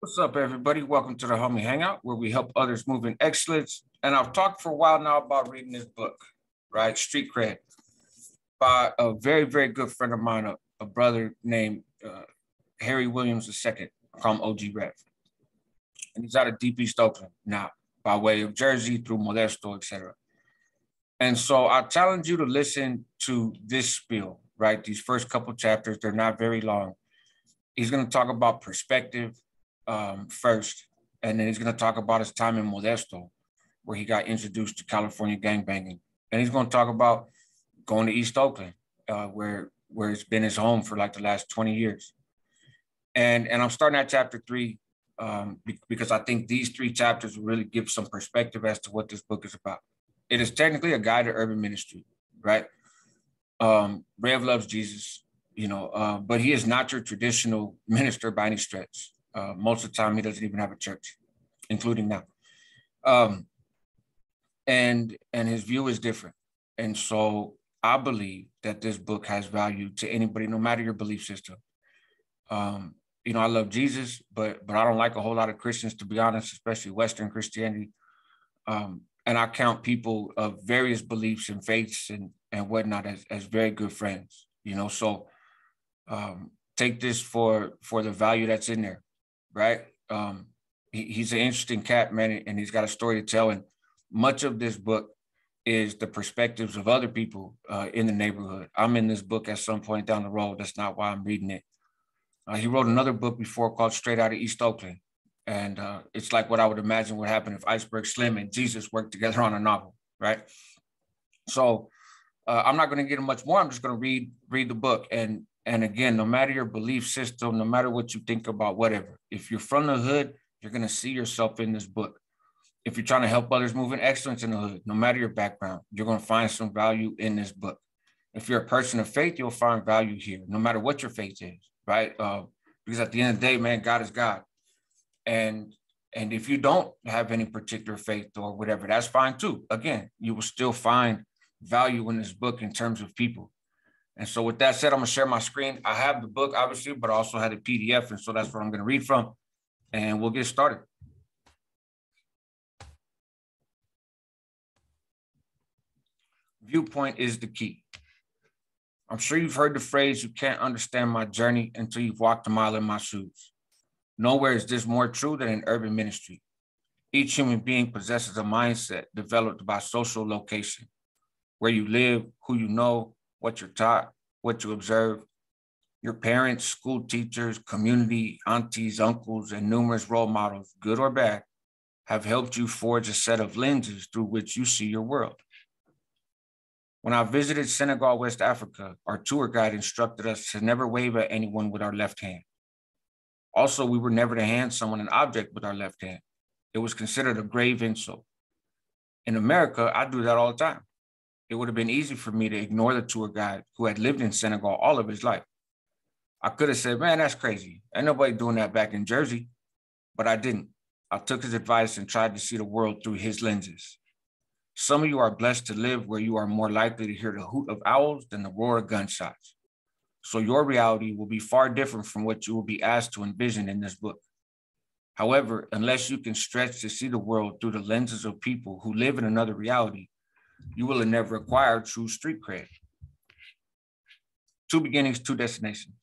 What's up, everybody? Welcome to the Homie Hangout, where we help others move in excellence. And I've talked for a while now about reading this book, right? Street Cred, by a very, very good friend of mine, a brother named Harry Williams II. I call him OG Rev. And he's out of Deep East Oakland now, by way of Jersey through Modesto, etc. And so I challenge you to listen to this spiel, right? These first couple chapters, they're not very long. He's going to talk about perspective first, and then he's going to talk about his time in Modesto, where he got introduced to California gangbanging. And he's going to talk about going to East Oakland, where it's been his home for like the last 20 years. And I'm starting at chapter 3 because I think these 3 chapters will really give some perspective as to what this book is about. It is technically a guide to urban ministry, right? Rev loves Jesus, but he is not your traditional minister by any stretch. Most of the time, he doesn't even have a church, including now. And his view is different. And so I believe that this book has value to anybody, no matter your belief system. I love Jesus, but I don't like a whole lot of Christians, to be honest, especially Western Christianity. And I count people of various beliefs and faiths and whatnot as very good friends, so take this for the value that's in there, right? He's an interesting cat, man, and he's got a story to tell. And much of this book is the perspectives of other people in the neighborhood. I'm in this book at some point down the road. That's not why I'm reading it. He wrote another book before called Straight Outta East Oakland. And it's like what I would imagine would happen if Iceberg Slim and Jesus worked together on a novel, right? So I'm not going to get into much more. I'm just going to read the book. And again, no matter your belief system, no matter what you think about whatever, if you're from the hood, you're going to see yourself in this book. If you're trying to help others move in excellence in the hood, no matter your background, you're going to find some value in this book. If you're a person of faith, you'll find value here, no matter what your faith is, right? Because at the end of the day, man, God is God. And if you don't have any particular faith or whatever, that's fine too. Again, you will still find value in this book in terms of people. And so with that said, I'm going to share my screen. I have the book, obviously, but I also had a PDF. And so that's what I'm going to read from. And we'll get started. Viewpoint is the key. I'm sure you've heard the phrase, you can't understand my journey until you've walked a mile in my shoes. Nowhere is this more true than in urban ministry. Each human being possesses a mindset developed by social location, where you live, who you know, what you're taught, what you observe. Your parents, school teachers, community, aunties, uncles, and numerous role models, good or bad, have helped you forge a set of lenses through which you see your world. When I visited Senegal, West Africa, our tour guide instructed us to never wave at anyone with our left hand. Also, we were never to hand someone an object with our left hand. It was considered a grave insult. In America, I do that all the time. It would have been easy for me to ignore the tour guide who had lived in Senegal all of his life. I could have said, man, that's crazy. Ain't nobody doing that back in Jersey. But I didn't. I took his advice and tried to see the world through his lenses. Some of you are blessed to live where you are more likely to hear the hoot of owls than the roar of gunshots. So your reality will be far different from what you will be asked to envision in this book. However, unless you can stretch to see the world through the lenses of people who live in another reality, you will never acquire true street cred. 2 beginnings, 2 destinations.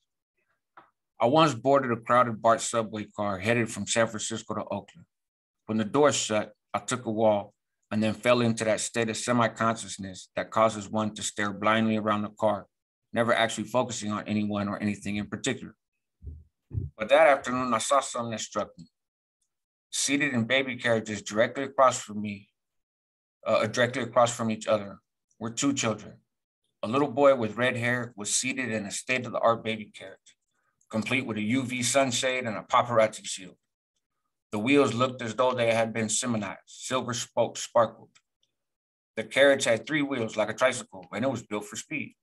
I once boarded a crowded BART subway car headed from San Francisco to Oakland. When the door shut, I took a wall and then fell into that state of semi-consciousness that causes one to stare blindly around the car, never actually focusing on anyone or anything in particular. But that afternoon, I saw something that struck me. Seated in baby carriages directly across from each other, were 2 children. A little boy with red hair was seated in a state-of-the-art baby carriage, complete with a UV sunshade and a paparazzi shield. The wheels looked as though they had been seminized. Silver spokes sparkled. The carriage had 3 wheels like a tricycle, and it was built for speed.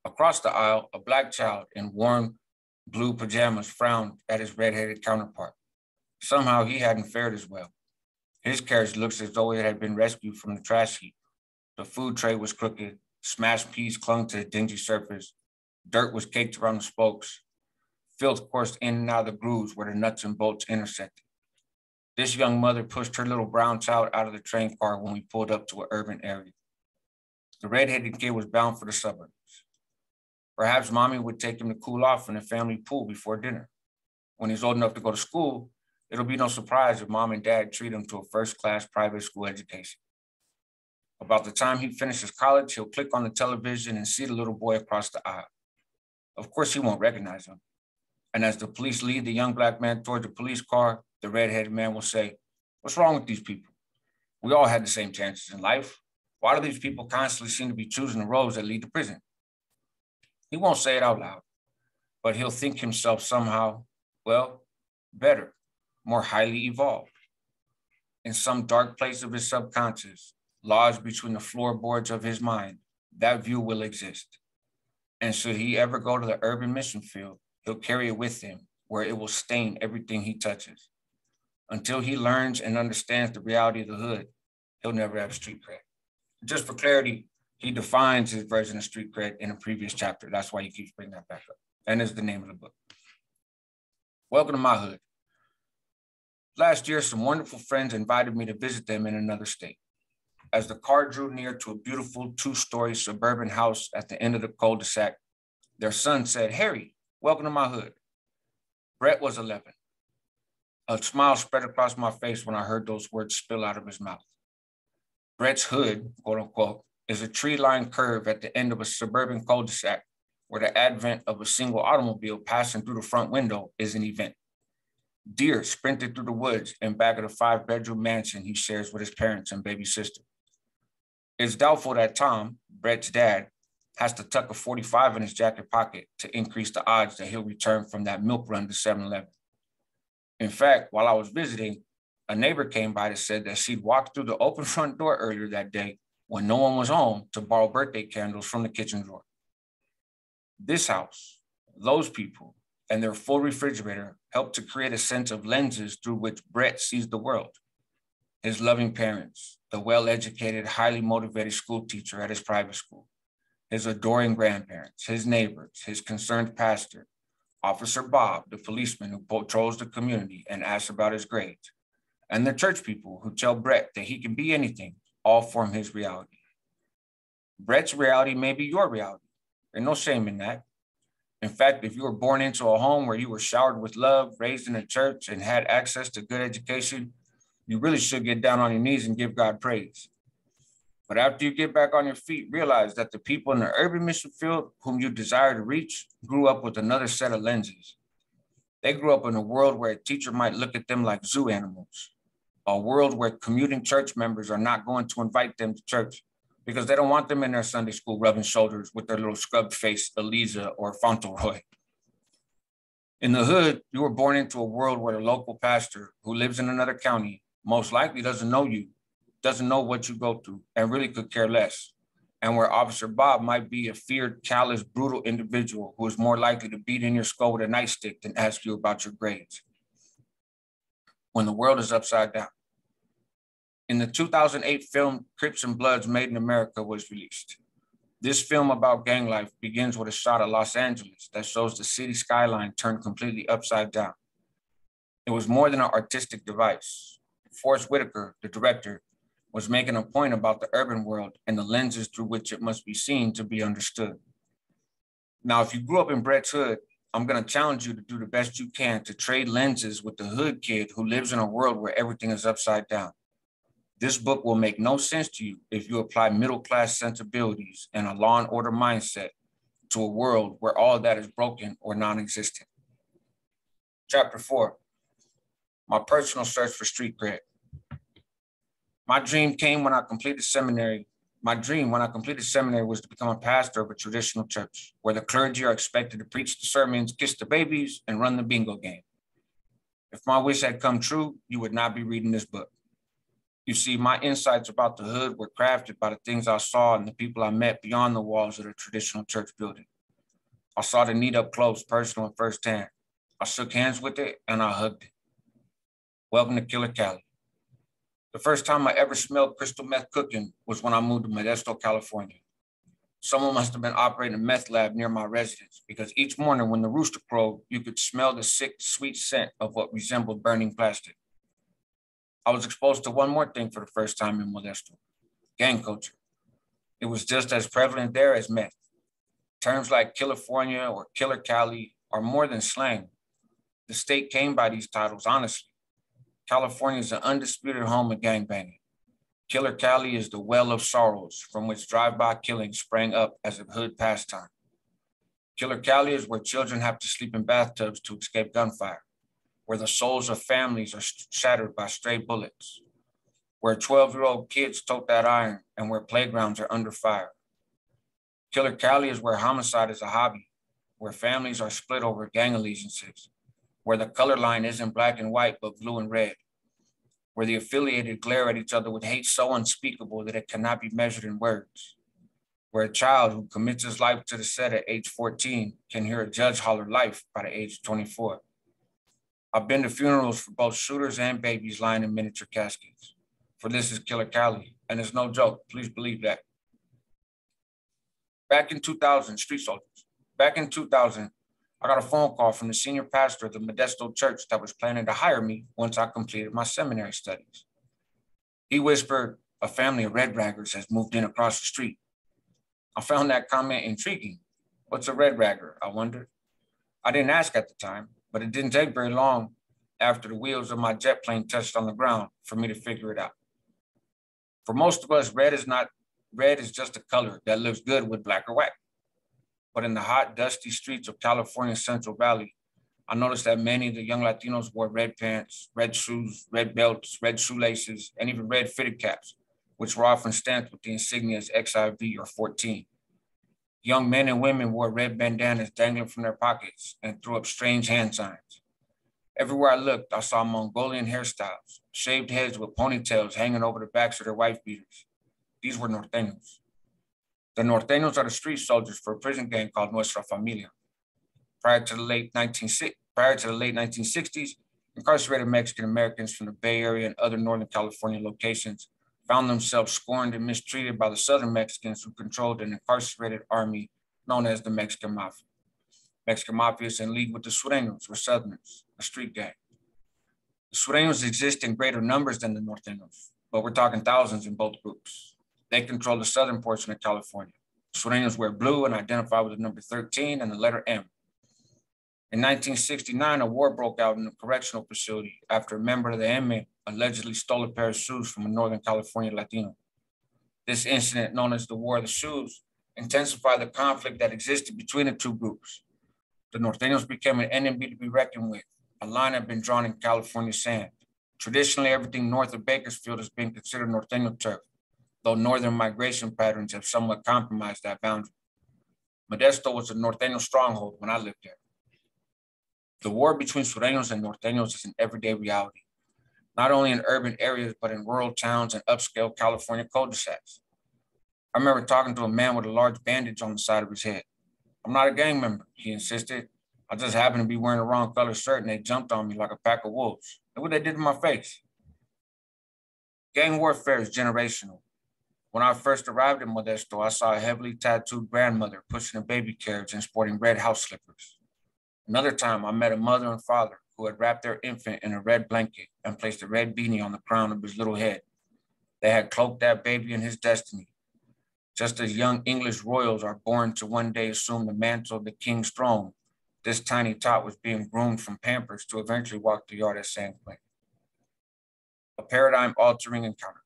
Across the aisle, a black child in warm blue pajamas frowned at his red-headed counterpart. Somehow he hadn't fared as well. His carriage looks as though it had been rescued from the trash heap. The food tray was crooked, smashed peas clung to the dingy surface, dirt was caked around the spokes. Filth coursed in and out of the grooves where the nuts and bolts intersected. This young mother pushed her little brown child out of the train car when we pulled up to an urban area. The red-headed kid was bound for the suburbs. Perhaps mommy would take him to cool off in the family pool before dinner. When he's old enough to go to school, it'll be no surprise if mom and dad treat him to a first-class private school education. About the time he finishes college, he'll click on the television and see the little boy across the aisle. Of course, he won't recognize him. And as the police lead the young black man toward the police car, the red-headed man will say, "What's wrong with these people? We all had the same chances in life. Why do these people constantly seem to be choosing the roads that lead to prison?" He won't say it out loud, but he'll think himself somehow, well, better, more highly evolved. In some dark place of his subconscious, lodged between the floorboards of his mind, that view will exist. And should he ever go to the urban mission field, he'll carry it with him where it will stain everything he touches. Until he learns and understands the reality of the hood, he'll never have street cred. Just for clarity, he defines his version of street cred in a previous chapter. That's why he keeps bringing that back up. And is the name of the book. Welcome to my hood. Last year, some wonderful friends invited me to visit them in another state. As the car drew near to a beautiful 2-story suburban house at the end of the cul-de-sac, their son said, "Harry, welcome to my hood." Brett was 11. A smile spread across my face when I heard those words spill out of his mouth. Brett's hood, quote unquote, is a tree-lined curve at the end of a suburban cul-de-sac where the advent of a single automobile passing through the front window is an event. Deer sprinted through the woods and back of the 5-bedroom mansion he shares with his parents and baby sister. It's doubtful that Tom, Brett's dad, has to tuck a 45 in his jacket pocket to increase the odds that he'll return from that milk run to 7-Eleven. In fact, while I was visiting, a neighbor came by that said that she'd walked through the open front door earlier that day when no one was home to borrow birthday candles from the kitchen drawer. This house, those people, and their full refrigerator helped to create a sense of lenses through which Brett sees the world. His loving parents, the well-educated, highly motivated school teacher at his private school, his adoring grandparents, his neighbors, his concerned pastor, Officer Bob, the policeman who patrols the community and asks about his grades, and the church people who tell Brett that he can be anything, all form his reality. Brett's reality may be your reality. There's no shame in that. In fact, if you were born into a home where you were showered with love, raised in a church, and had access to good education, you really should get down on your knees and give God praise. But after you get back on your feet, realize that the people in the urban mission field whom you desire to reach grew up with another set of lenses. They grew up in a world where a teacher might look at them like zoo animals, a world where commuting church members are not going to invite them to church because they don't want them in their Sunday school rubbing shoulders with their little scrubbed face, Eliza or Fauntleroy. In the hood, you were born into a world where the local pastor who lives in another county most likely doesn't know you, doesn't know what you go through, and really could care less. And where Officer Bob might be a feared, callous, brutal individual who is more likely to beat in your skull with a nightstick than ask you about your grades. When the world is upside down. In the 2008 film Crips and Bloods Made in America was released. This film about gang life begins with a shot of Los Angeles that shows the city skyline turned completely upside down. It was more than an artistic device. Forrest Whitaker, the director, was making a point about the urban world and the lenses through which it must be seen to be understood. Now, if you grew up in Brett's hood, I'm going to challenge you to do the best you can to trade lenses with the hood kid who lives in a world where everything is upside down. This book will make no sense to you if you apply middle-class sensibilities and a law and order mindset to a world where all that is broken or non-existent. Chapter 4, my personal search for street cred. My dream when I completed seminary was to become a pastor of a traditional church where the clergy are expected to preach the sermons, kiss the babies, and run the bingo game. If my wish had come true, you would not be reading this book. You see, my insights about the hood were crafted by the things I saw and the people I met beyond the walls of the traditional church building. I saw the need up close, personal, and firsthand. I shook hands with it and I hugged it. Welcome to Killer Cali. The first time I ever smelled crystal meth cooking was when I moved to Modesto, California. Someone must have been operating a meth lab near my residence because each morning when the rooster crowed, you could smell the sick, sweet scent of what resembled burning plastic. I was exposed to one more thing for the first time in Modesto: gang culture. It was just as prevalent there as meth. Terms like California or Killer Cali are more than slang. The state came by these titles honestly. California is the undisputed home of gangbanging. Killer Cali is the well of sorrows from which drive-by killings sprang up as a hood pastime. Killer Cali is where children have to sleep in bathtubs to escape gunfire, where the souls of families are shattered by stray bullets, where 12-year-old kids tote that iron, and where playgrounds are under fire. Killer Cali is where homicide is a hobby, where families are split over gang allegiances, where the color line isn't black and white, but blue and red, where the affiliated glare at each other with hate so unspeakable that it cannot be measured in words, where a child who commits his life to the set at age 14 can hear a judge holler life by the age of 24. I've been to funerals for both shooters and babies lying in miniature caskets, for this is Killer Cali, and it's no joke, please believe that. Back in 2000, street soldiers. Back in 2000, I got a phone call from the senior pastor of the Modesto church that was planning to hire me once I completed my seminary studies. He whispered, "A family of red raggers has moved in across the street." I found that comment intriguing. What's a red ragger? I wondered. I didn't ask at the time, but it didn't take very long after the wheels of my jet plane touched on the ground for me to figure it out. For most of us, red is just a color that looks good with black or white. But in the hot, dusty streets of California's Central Valley, I noticed that many of the young Latinos wore red pants, red shoes, red belts, red shoelaces, and even red fitted caps, which were often stamped with the insignias XIV or 14. Young men and women wore red bandanas dangling from their pockets and threw up strange hand signs. Everywhere I looked, I saw Mongolian hairstyles, shaved heads with ponytails hanging over the backs of their wife beaters. These were norteños. The norteños are the street soldiers for a prison gang called Nuestra Familia. Prior to the late 1960s, incarcerated Mexican Americans from the Bay Area and other Northern California locations found themselves scorned and mistreated by the Southern Mexicans who controlled an incarcerated army known as the Mexican Mafia. Mexican Mafia is in league with the Sureños, or Southerners, a street gang. The Sureños exist in greater numbers than the Norteños, but we're talking thousands in both groups. They control the southern portion of California. Sureños wear blue and identify with the number 13 and the letter M. In 1969, a war broke out in a correctional facility after a member of the M allegedly stole a pair of shoes from a Northern California Latino. This incident, known as the War of the Shoes, intensified the conflict that existed between the two groups. The Norteños became an enemy to be reckoned with. A line had been drawn in California sand. Traditionally, everything north of Bakersfield has been considered Norteño turf, though northern migration patterns have somewhat compromised that boundary. Modesto was a Norteño stronghold when I lived there. The war between Sureños and Norteños is an everyday reality, not only in urban areas, but in rural towns and upscale California cul-de-sacs. I remember talking to a man with a large bandage on the side of his head. "I'm not a gang member," he insisted. "I just happened to be wearing the wrong color shirt and they jumped on me like a pack of wolves. Look what they did to my face." Gang warfare is generational. When I first arrived in Modesto, I saw a heavily tattooed grandmother pushing a baby carriage and sporting red house slippers. Another time, I met a mother and father who had wrapped their infant in a red blanket and placed a red beanie on the crown of his little head. They had cloaked that baby in his destiny. Just as young English royals are born to one day assume the mantle of the king's throne, this tiny tot was being groomed from Pampers to eventually walk the yard at San Quentin. A paradigm-altering encounter.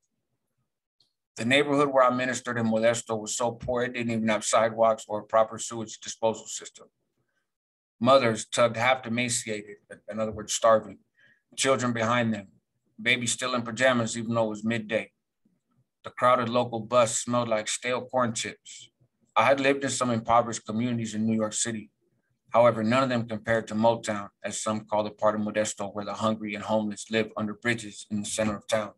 The neighborhood where I ministered in Modesto was so poor it didn't even have sidewalks or a proper sewage disposal system. Mothers tugged half emaciated, in other words, starving, children behind them, babies still in pajamas even though it was midday. The crowded local bus smelled like stale corn chips. I had lived in some impoverished communities in New York City. However, none of them compared to Motown, as some call the part of Modesto where the hungry and homeless live under bridges in the center of town.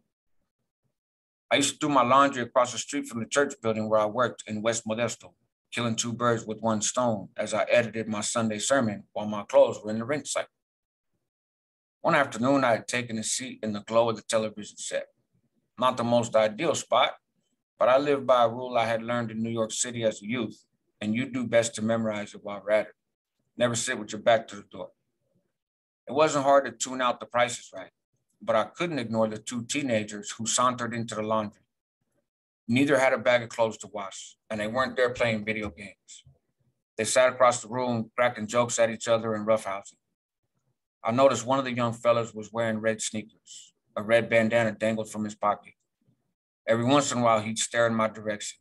I used to do my laundry across the street from the church building where I worked in West Modesto, killing two birds with one stone as I edited my Sunday sermon while my clothes were in the rinse cycle. One afternoon, I had taken a seat in the glow of the television set. Not the most ideal spot, but I lived by a rule I had learned in New York City as a youth, and you do best to memorize it while at it. Never sit with your back to the door. It wasn't hard to tune out the prices right, but I couldn't ignore the two teenagers who sauntered into the laundry. Neither had a bag of clothes to wash, and they weren't there playing video games. They sat across the room, cracking jokes at each other and roughhousing. I noticed one of the young fellas was wearing red sneakers. A red bandana dangled from his pocket. Every once in a while, he'd stare in my direction.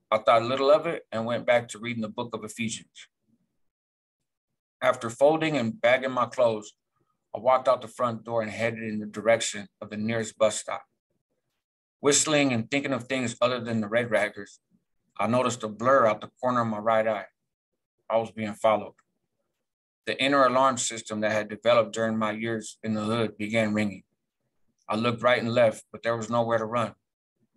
I thought little of it and went back to reading the book of Ephesians. After folding and bagging my clothes, I walked out the front door and headed in the direction of the nearest bus stop. Whistling and thinking of things other than the red raggers, I noticed a blur out the corner of my right eye. I was being followed. The inner alarm system that had developed during my years in the hood began ringing. I looked right and left, but there was nowhere to run.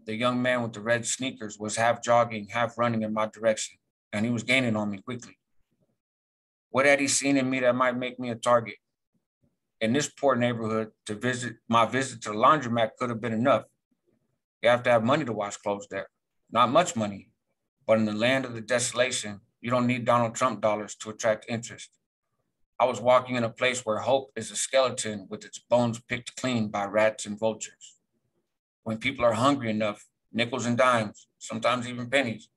The young man with the red sneakers was half jogging, half running in my direction, and he was gaining on me quickly. What had he seen in me that might make me a target? In this poor neighborhood, my visit to the laundromat could have been enough. You have to have money to wash clothes there. Not much money, but in the land of the desolation, you don't need Donald Trump dollars to attract interest. I was walking in a place where hope is a skeleton with its bones picked clean by rats and vultures. When people are hungry enough, nickels and dimes, sometimes even pennies,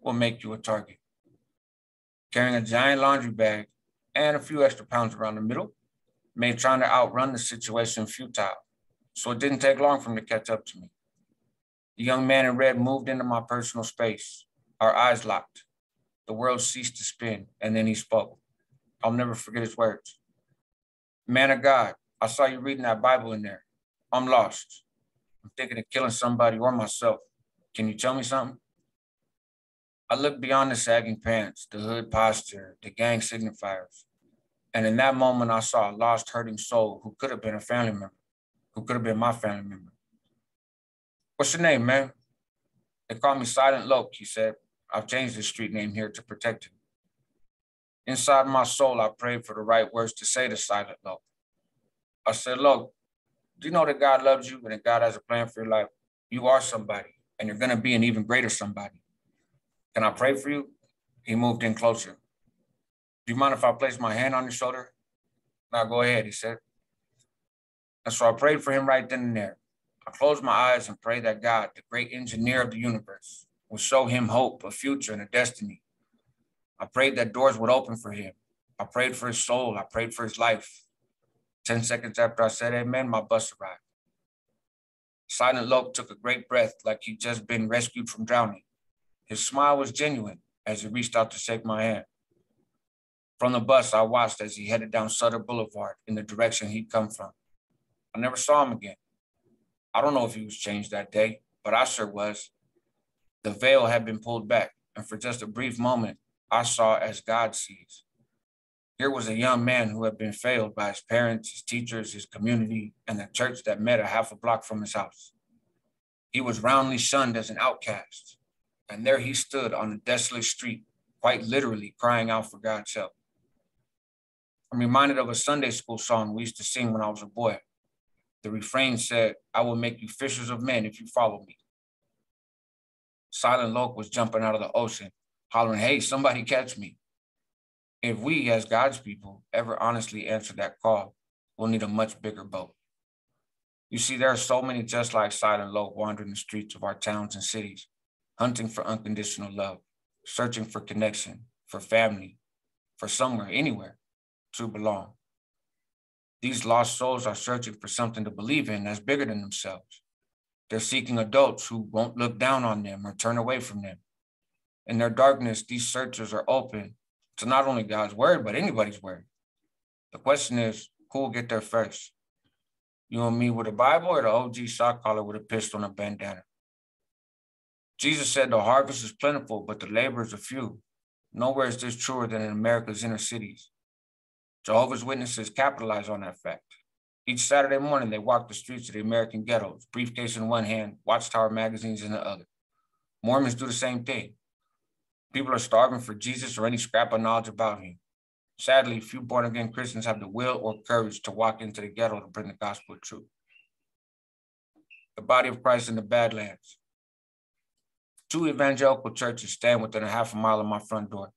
will make you a target. Carrying a giant laundry bag and a few extra pounds around the middle made trying to outrun the situation futile, so it didn't take long for him to catch up to me. The young man in red moved into my personal space. Our eyes locked. The world ceased to spin, and then he spoke. I'll never forget his words. Man of God, I saw you reading that Bible in there. I'm lost. I'm thinking of killing somebody or myself. Can you tell me something? I looked beyond the sagging pants, the hood posture, the gang signifiers. And in that moment, I saw a lost, hurting soul who could have been a family member, who could have been my family member. What's your name, man? They call me Silent Loke, he said. I've changed the street name here to protect him. Inside my soul, I prayed for the right words to say to Silent Loke. I said, Loke, do you know that God loves you and that God has a plan for your life? You are somebody, and you're going to be an even greater somebody. Can I pray for you? He moved in closer. Do you mind if I place my hand on your shoulder? Now go ahead, he said. And so I prayed for him right then and there. I closed my eyes and prayed that God, the great engineer of the universe, would show him hope, a future, and a destiny. I prayed that doors would open for him. I prayed for his soul. I prayed for his life. 10 seconds after I said amen, my bus arrived. Silent Loke took a great breath like he'd just been rescued from drowning. His smile was genuine as he reached out to shake my hand. From the bus, I watched as he headed down Sutter Boulevard in the direction he'd come from. I never saw him again. I don't know if he was changed that day, but I sure was. The veil had been pulled back, and for just a brief moment, I saw as God sees. Here was a young man who had been failed by his parents, his teachers, his community, and the church that met a half a block from his house. He was roundly shunned as an outcast, and there he stood on the desolate street, quite literally crying out for God's help. I'm reminded of a Sunday school song we used to sing when I was a boy. The refrain said, I will make you fishers of men if you follow me. Silent Loke was jumping out of the ocean, hollering, hey, somebody catch me. If we, as God's people, ever honestly answer that call, we'll need a much bigger boat. You see, there are so many just like Silent Loke wandering the streets of our towns and cities, hunting for unconditional love, searching for connection, for family, for somewhere, anywhere to belong. These lost souls are searching for something to believe in that's bigger than themselves. They're seeking adults who won't look down on them or turn away from them. In their darkness, these searchers are open to not only God's word, but anybody's word. The question is, who will get there first? You and me with a Bible or the OG shot caller with a pistol and a bandana? Jesus said the harvest is plentiful, but the laborers are few. Nowhere is this truer than in America's inner cities. Jehovah's Witnesses capitalize on that fact. Each Saturday morning, they walk the streets of the American ghettos, briefcase in one hand, Watchtower magazines in the other. Mormons do the same thing. People are starving for Jesus or any scrap of knowledge about him. Sadly, few born-again Christians have the will or courage to walk into the ghetto to bring the gospel of truth. The body of Christ in the Badlands. 2 evangelical churches stand within a half a mile of my front door.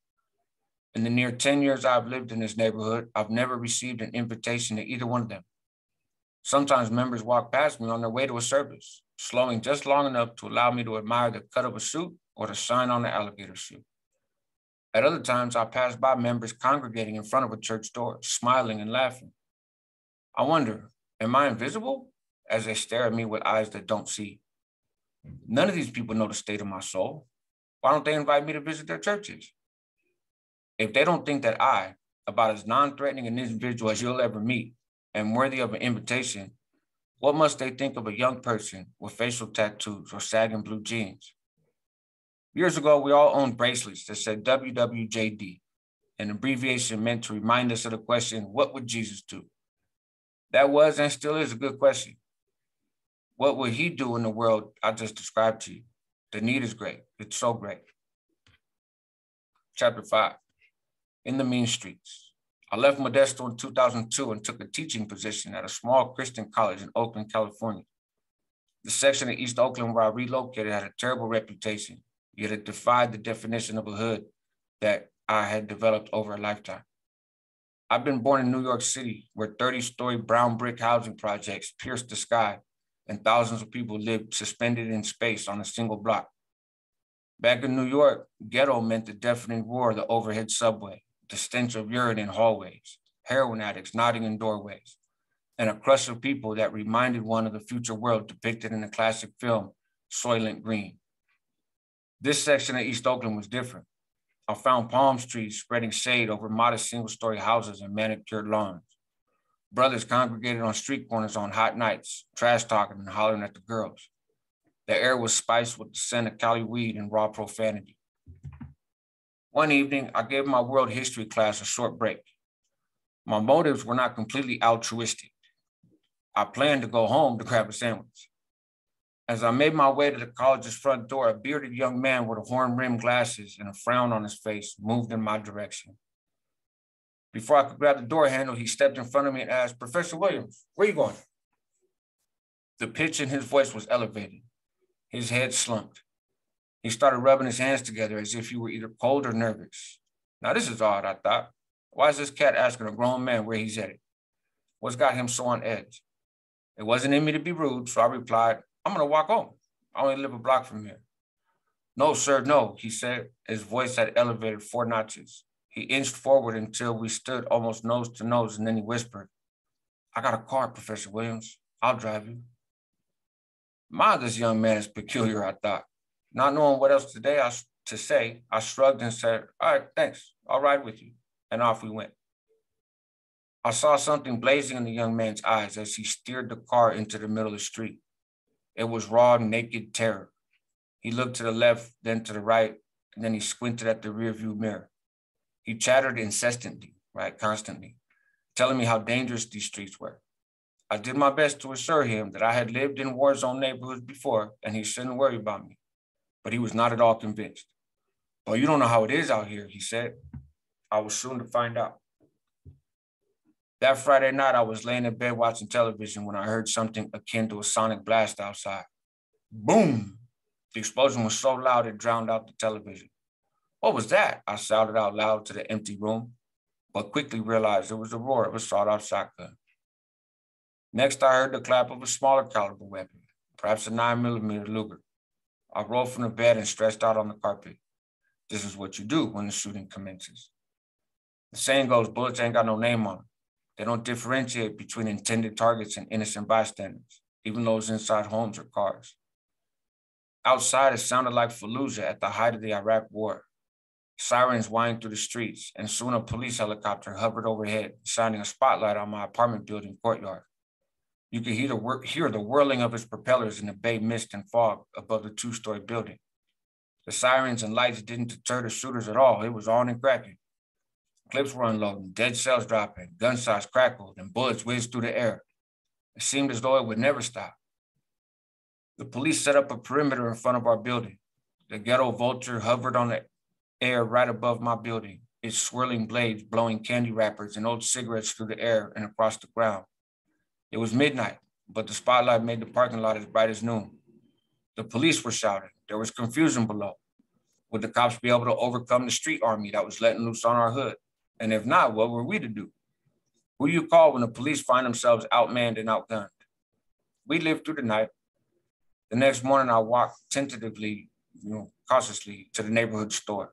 In the near 10 years I've lived in this neighborhood, I've never received an invitation to either one of them. Sometimes members walk past me on their way to a service, slowing just long enough to allow me to admire the cut of a suit or the sign on the alligator suit. At other times, I pass by members congregating in front of a church door, smiling and laughing. I wonder, am I invisible? As they stare at me with eyes that don't see. None of these people know the state of my soul. Why don't they invite me to visit their churches? If they don't think that I, about as non-threatening an individual as you'll ever meet, am worthy of an invitation, what must they think of a young person with facial tattoos or sagging blue jeans? Years ago, we all owned bracelets that said WWJD, an abbreviation meant to remind us of the question, what would Jesus do? That was and still is a good question. What would he do in the world I just described to you? The need is great. It's so great. Chapter 5. In the mean streets. I left Modesto in 2002 and took a teaching position at a small Christian college in Oakland, California. The section of East Oakland where I relocated had a terrible reputation, yet it defied the definition of a hood that I had developed over a lifetime. I've been born in New York City, where 30-story brown brick housing projects pierced the sky and thousands of people lived suspended in space on a single block. Back in New York, ghetto meant the deafening roar of the overhead subway, the stench of urine in hallways, heroin addicts nodding in doorways, and a crush of people that reminded one of the future world depicted in the classic film, Soylent Green. This section of East Oakland was different. I found palm trees spreading shade over modest single-story houses and manicured lawns. Brothers congregated on street corners on hot nights, trash talking and hollering at the girls. The air was spiced with the scent of Cali weed and raw profanity. One evening, I gave my world history class a short break. My motives were not completely altruistic. I planned to go home to grab a sandwich. As I made my way to the college's front door, a bearded young man with horn-rimmed glasses and a frown on his face moved in my direction. Before I could grab the door handle, he stepped in front of me and asked, "Professor Williams, where are you going?" The pitch in his voice was elevated. His head slumped. He started rubbing his hands together as if he were either cold or nervous. Now this is odd, I thought. Why is this cat asking a grown man where he's headed? What's got him so on edge? It wasn't in me to be rude, so I replied, "I'm going to walk home. I only live a block from here." "No, sir, no," he said. His voice had elevated 4 notches. He inched forward until we stood almost nose to nose, and then he whispered, "I got a car, Professor Williams. I'll drive you." This young man is peculiar, I thought. Not knowing what else to say, I shrugged and said, "All right, thanks. I'll ride with you." And off we went. I saw something blazing in the young man's eyes as he steered the car into the middle of the street. It was raw, naked terror. He looked to the left, then to the right, and then he squinted at the rearview mirror. He chattered incessantly, constantly, telling me how dangerous these streets were. I did my best to assure him that I had lived in war zone neighborhoods before and he shouldn't worry about me, but he was not at all convinced. "But you don't know how it is out here," he said. I was soon to find out. That Friday night, I was laying in bed watching television when I heard something akin to a sonic blast outside. Boom! The explosion was so loud it drowned out the television. "What was that?" I shouted out loud to the empty room, but quickly realized it was the roar of a sawed-off shotgun. Next, I heard the clap of a smaller caliber weapon, perhaps a 9mm Luger. I rolled from the bed and stretched out on the carpet. This is what you do when the shooting commences. The saying goes, bullets ain't got no name on them. They don't differentiate between intended targets and innocent bystanders, even those inside homes or cars. Outside, it sounded like Fallujah at the height of the Iraq War. Sirens whined through the streets, and soon a police helicopter hovered overhead, shining a spotlight on my apartment building courtyard. You could hear the whirling of its propellers in the bay mist and fog above the 2-story building. The sirens and lights didn't deter the shooters at all. It was on and cracking. Clips were unloading, dead cells dropping, gunshots crackled, and bullets whizzed through the air. It seemed as though it would never stop. The police set up a perimeter in front of our building. The ghetto vulture hovered on the air right above my building, its swirling blades blowing candy wrappers and old cigarettes through the air and across the ground. It was midnight, but the spotlight made the parking lot as bright as noon. The police were shouting. There was confusion below. Would the cops be able to overcome the street army that was letting loose on our hood? And if not, what were we to do? Who do you call when the police find themselves outmanned and outgunned? We lived through the night. The next morning, I walked tentatively, cautiously to the neighborhood store.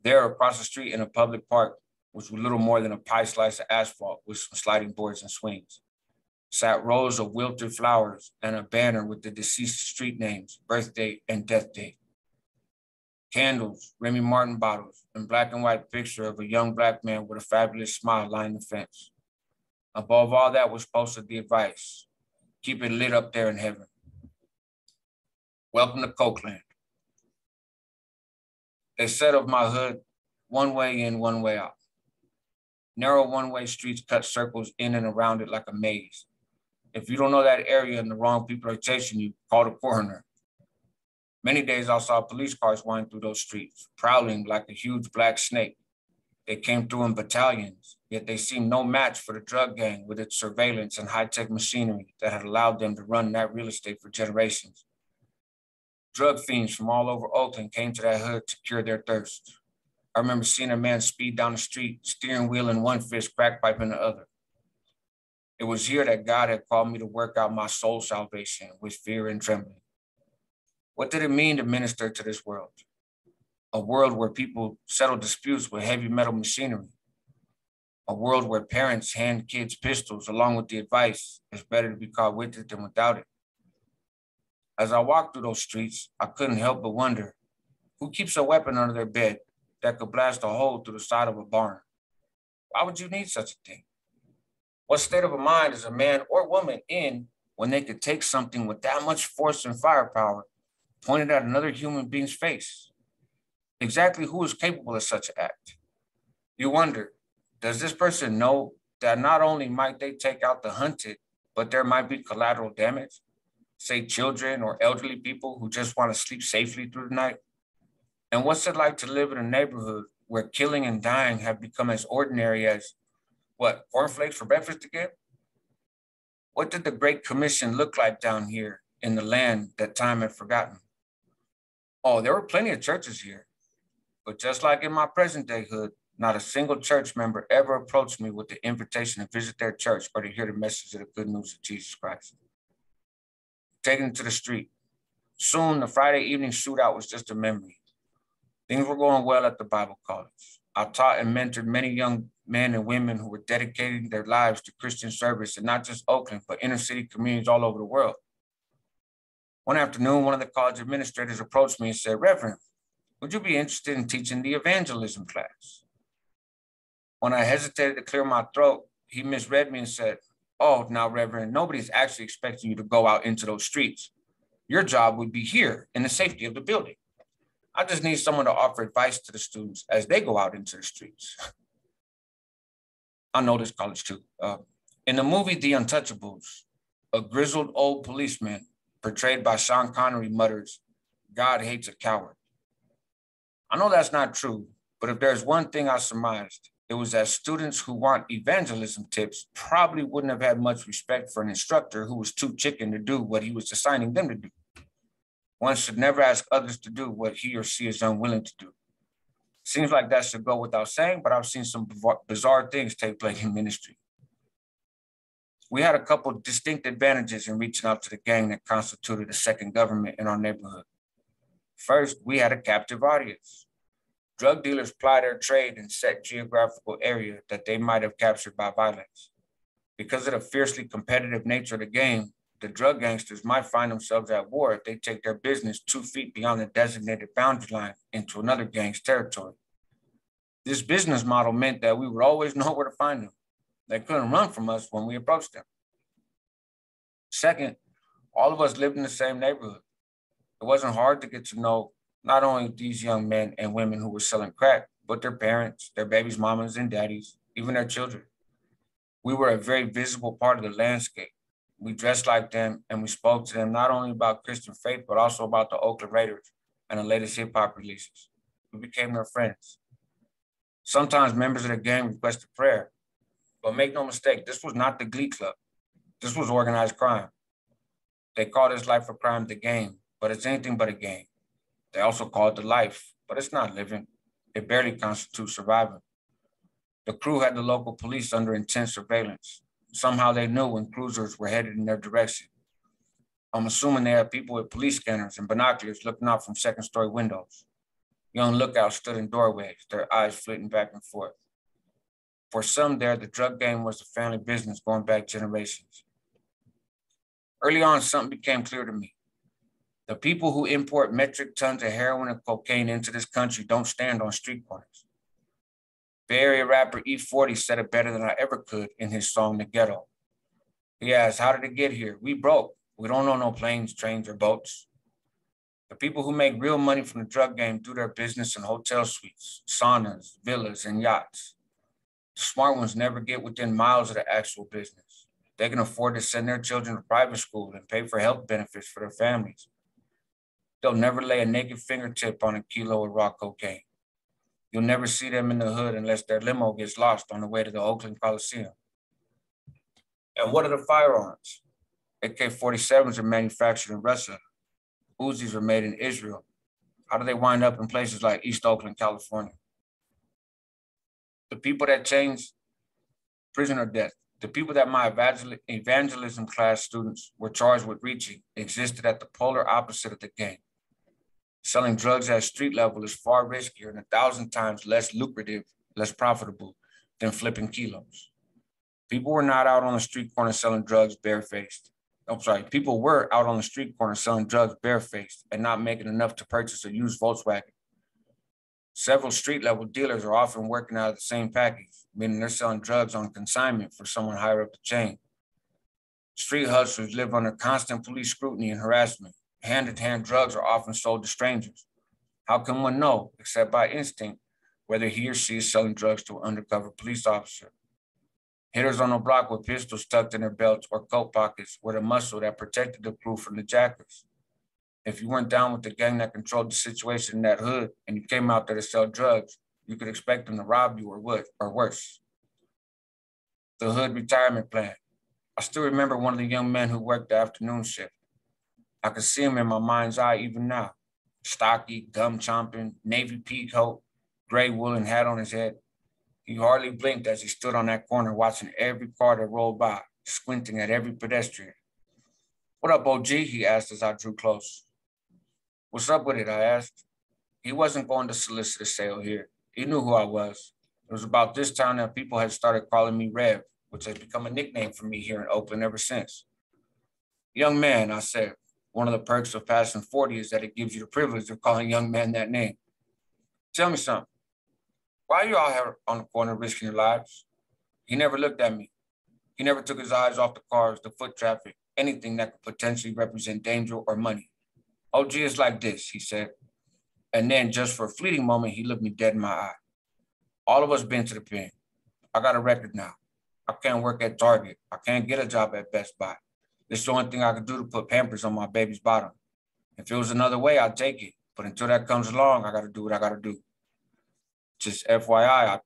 There, across the street in a public park, which was little more than a pie slice of asphalt with some sliding boards and swings, sat rows of wilted flowers and a banner with the deceased street names, birthday, and death date. Candles, Remy Martin bottles, and black and white picture of a young black man with a fabulous smile lining the fence. Above all that was posted the advice: keep it lit up there in heaven. Welcome to Oakland. They said of my hood, one way in, one way out. Narrow one-way streets cut circles in and around it like a maze. If you don't know that area and the wrong people are chasing you, call the coroner. Many days I saw police cars wind through those streets, prowling like a huge black snake. They came through in battalions, yet they seemed no match for the drug gang with its surveillance and high-tech machinery that had allowed them to run that real estate for generations. Drug fiends from all over Oakland came to that hood to cure their thirst. I remember seeing a man speed down the street, steering wheel in one fist, crack pipe in the other. It was here that God had called me to work out my soul salvation with fear and trembling. What did it mean to minister to this world? A world where people settle disputes with heavy metal machinery. A world where parents hand kids pistols along with the advice, it's better to be caught with it than without it. As I walked through those streets, I couldn't help but wonder, who keeps a weapon under their bed that could blast a hole through the side of a barn? Why would you need such a thing? What state of mind is a man or woman in when they could take something with that much force and firepower pointed at another human being's face? Exactly who is capable of such an act? You wonder, does this person know that not only might they take out the hunted, but there might be collateral damage? Say children or elderly people who just want to sleep safely through the night? And what's it like to live in a neighborhood where killing and dying have become as ordinary as, cornflakes for breakfast again? What did the Great Commission look like down here in the land that time had forgotten? Oh, there were plenty of churches here. But just like in my present day hood, not a single church member ever approached me with the invitation to visit their church or to hear the message of the good news of Jesus Christ. Taken to the street. Soon, the Friday evening shootout was just a memory. Things were going well at the Bible college. I taught and mentored many young men and women who were dedicating their lives to Christian service in not just Oakland, but inner city communities all over the world. One afternoon, one of the college administrators approached me and said, "Reverend, would you be interested in teaching the evangelism class?" When I hesitated to clear my throat, he misread me and said, "Oh, now, Reverend, nobody's actually expecting you to go out into those streets. Your job would be here in the safety of the building. I just need someone to offer advice to the students as they go out into the streets." I know this college too. In the movie The Untouchables, a grizzled old policeman portrayed by Sean Connery mutters, "God hates a coward." I know that's not true, but if there's one thing I surmised, it was that students who want evangelism tips probably wouldn't have had much respect for an instructor who was too chicken to do what he was assigning them to do. One should never ask others to do what he or she is unwilling to do. Seems like that should go without saying, but I've seen some bizarre things take place in ministry. We had a couple of distinct advantages in reaching out to the gang that constituted a second government in our neighborhood. First, we had a captive audience. Drug dealers ply their trade in set geographical area that they might have captured by violence. Because of the fiercely competitive nature of the game, the drug gangsters might find themselves at war if they take their business 2 feet beyond the designated boundary line into another gang's territory. This business model meant that we would always know where to find them. They couldn't run from us when we approached them. Second, all of us lived in the same neighborhood. It wasn't hard to get to know not only these young men and women who were selling crack, but their parents, their babies' mamas and daddies, even their children. We were a very visible part of the landscape. We dressed like them and we spoke to them not only about Christian faith, but also about the Oakland Raiders and the latest hip hop releases. We became their friends. Sometimes members of the gang requested prayer, but make no mistake, this was not the Glee Club. This was organized crime. They called this life of crime the game, but it's anything but a game. They also call it the life, but it's not living. It barely constitutes surviving. The crew had the local police under intense surveillance. Somehow they knew when cruisers were headed in their direction. I'm assuming they had people with police scanners and binoculars looking out from second-story windows. Young lookouts stood in doorways, their eyes flitting back and forth. For some there, the drug game was a family business going back generations. Early on, something became clear to me. The people who import metric tons of heroin and cocaine into this country don't stand on street corners. Bay Area rapper E40 said it better than I ever could in his song, The Ghetto. He asked, how did it get here? We broke. We don't own no planes, trains, or boats. The people who make real money from the drug game do their business in hotel suites, saunas, villas, and yachts. The smart ones never get within miles of the actual business. They can afford to send their children to private school and pay for health benefits for their families. They'll never lay a naked fingertip on a kilo of raw cocaine. You'll never see them in the hood unless their limo gets lost on the way to the Oakland Coliseum. And what are the firearms? AK-47s are manufactured in Russia. Uzis are made in Israel. How do they wind up in places like East Oakland, California? The people that change prison or death, the people that my evangelism class students were charged with reaching existed at the polar opposite of the game. Selling drugs at street level is far riskier and 1,000 times less lucrative, less profitable than flipping kilos. People were not out on the street corner selling drugs barefaced. People were out on the street corner selling drugs barefaced and not making enough to purchase a used Volkswagen. Several street-level dealers are often working out of the same package, meaning they're selling drugs on consignment for someone higher up the chain. Street hustlers live under constant police scrutiny and harassment. Hand-in-hand drugs are often sold to strangers. How can one know, except by instinct, whether he or she is selling drugs to an undercover police officer? Hitters on the block with pistols tucked in their belts or coat pockets were the muscle that protected the crew from the jackers. If you weren't down with the gang that controlled the situation in that hood and you came out there to sell drugs, you could expect them to rob you or worse. The hood retirement plan. I still remember one of the young men who worked the afternoon shift. I could see him in my mind's eye even now. Stocky, gum chomping, navy pea coat, gray woolen hat on his head. He hardly blinked as he stood on that corner watching every car that rolled by, squinting at every pedestrian. What up, OG? He asked as I drew close. What's up with it? I asked. He wasn't going to solicit a sale here. He knew who I was. It was about this time that people had started calling me Rev, which has become a nickname for me here in Oakland ever since. Young man, I said, one of the perks of passing 40 is that it gives you the privilege of calling young men that name. Tell me something. Why are you all here on the corner risking your lives? He never looked at me. He never took his eyes off the cars, the foot traffic, anything that could potentially represent danger or money. OG is like this, he said. And then just for a fleeting moment, he looked me dead in my eye. All of us been to the pen. I got a record now. I can't work at Target. I can't get a job at Best Buy. This is the only thing I could do to put Pampers on my baby's bottom. If it was another way, I'd take it. But until that comes along, I got to do what I got to do. Just FYI,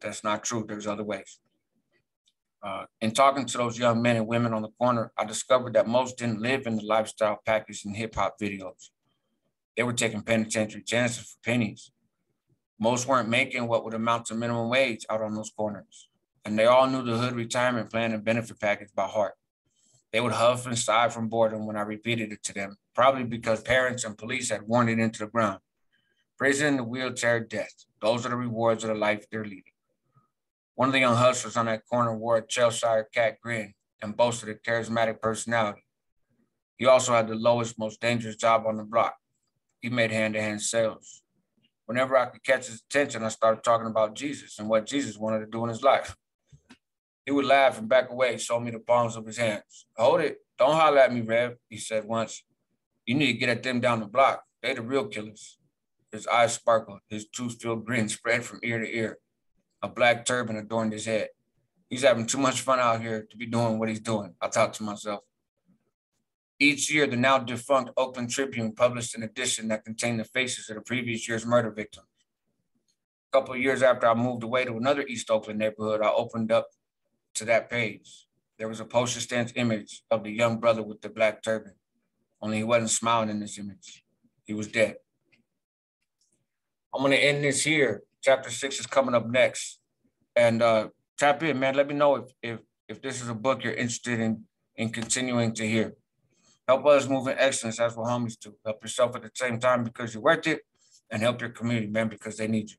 that's not true. There's other ways. In talking to those young men and women on the corner, I discovered that most didn't live in the lifestyle packaged in hip-hop videos. They were taking penitentiary chances for pennies. Most weren't making what would amount to minimum wage out on those corners. And they all knew the hood retirement plan and benefit package by heart. They would huff and sigh from boredom when I repeated it to them, probably because parents and police had worn it into the ground. Prison, the wheelchair, death. Those are the rewards of the life they're leading. One of the young hustlers on that corner wore a Cheshire cat grin and boasted a charismatic personality. He also had the lowest, most dangerous job on the block. He made hand-to-hand sales. Whenever I could catch his attention, I started talking about Jesus and what Jesus wanted to do in his life. He would laugh and back away, show me the palms of his hands. Hold it. Don't holler at me, Rev, he said once. You need to get at them down the block. They the real killers. His eyes sparkled. His tooth-filled grin spread from ear to ear. A black turban adorned his head. He's having too much fun out here to be doing what he's doing, I thought to myself. Each year, the now defunct Oakland Tribune published an edition that contained the faces of the previous year's murder victims. A couple of years after I moved away to another East Oakland neighborhood, I opened up to that page. There was a postage stamp image of the young brother with the black turban. only he wasn't smiling in this image. He was dead. I'm going to end this here. Chapter 6 is coming up next. And tap in, man. Let me know if this is a book you're interested in continuing to hear. Help others move in excellence. That's what homies do. Help yourself at the same time because you're worth it, and help your community, man, because they need you.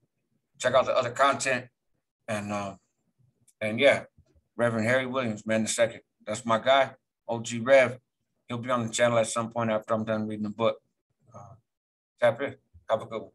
Check out the other content. And yeah, Reverend Harry Williams, man, the second. That's my guy, OG Rev. He'll be on the channel at some point after I'm done reading the book. Tap in. Have a good one.